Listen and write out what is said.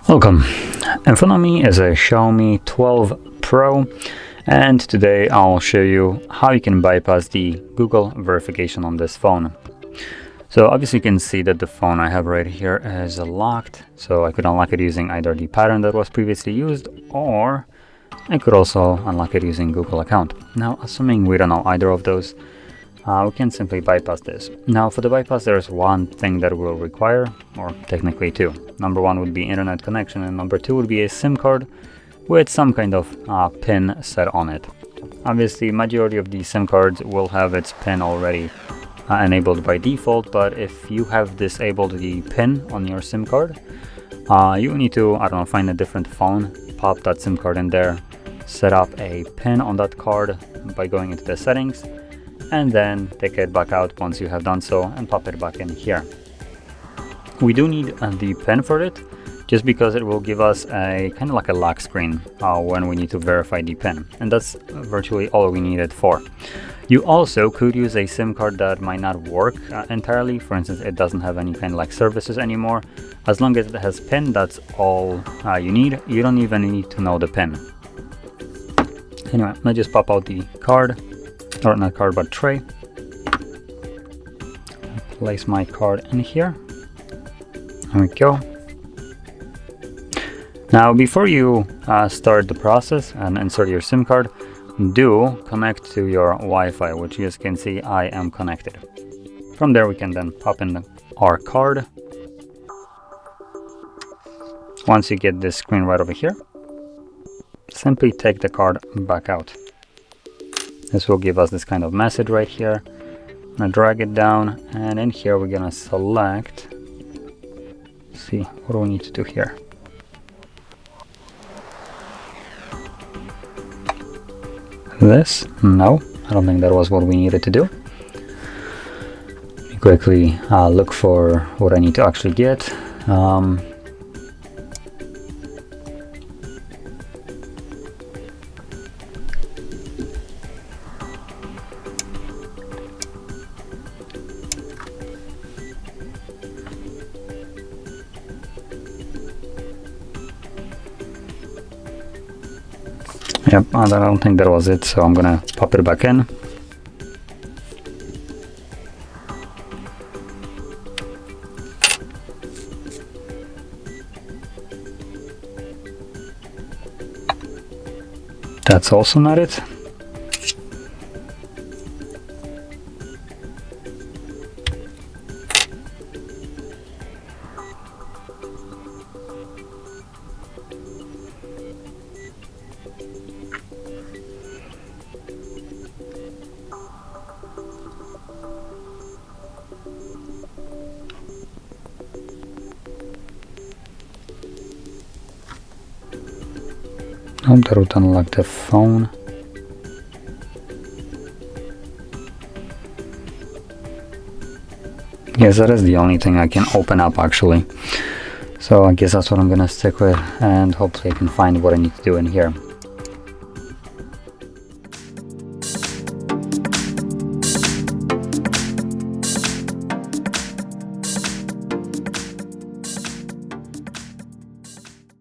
Welcome. In front of me is a Xiaomi 12 Pro, and today I'll show you how you can bypass the Google verification on this phone. So obviously you can see that the phone I have right here is locked, so I could unlock it using either the pattern that was previously used, or I could also unlock it using Google account. Now, assuming we don't know either of those, we can simply bypass this. Now, for the bypass, there's one thing that we'll require, or technically two. Number one would be internet connection, and number two would be a SIM card with some kind of pin set on it. Obviously, majority of these SIM cards will have its pin already enabled by default, but if you have disabled the pin on your SIM card, you need to, I don't know, find a different phone, pop that SIM card in there, set up a pin on that card by going into the settings, and then take it back out once you have done so and pop it back in here. We do need the pin for it, just because it will give us a kind of like a lock screen when we need to verify the pin, and that's virtually all we need it for. You also could use a SIM card that might not work entirely. For instance, it doesn't have any kind of like services anymore. As long as it has pin, that's all you need. You don't even need to know the pin. Anyway, let's just pop out the card, or not card, but tray. Place my card in here. There we go. Now, before you start the process and insert your SIM card, do connect to your Wi-Fi, which you can see I am connected. From there, we can then pop in our card. Once you get this screen right over here, simply take the card back out. This will give us this kind of message right here. I'm gonna drag it down, and in here we're gonna select, see, what do we need to do here? This? No, I don't think that was what we needed to do. Quickly look for what I need to actually get. Yep, I don't think that was it, so I'm gonna pop it back in. That's also not it. Oh, that would unlock the phone. Yes, that is the only thing I can open up actually. So I guess that's what I'm gonna stick with, and hopefully I can find what I need to do in here.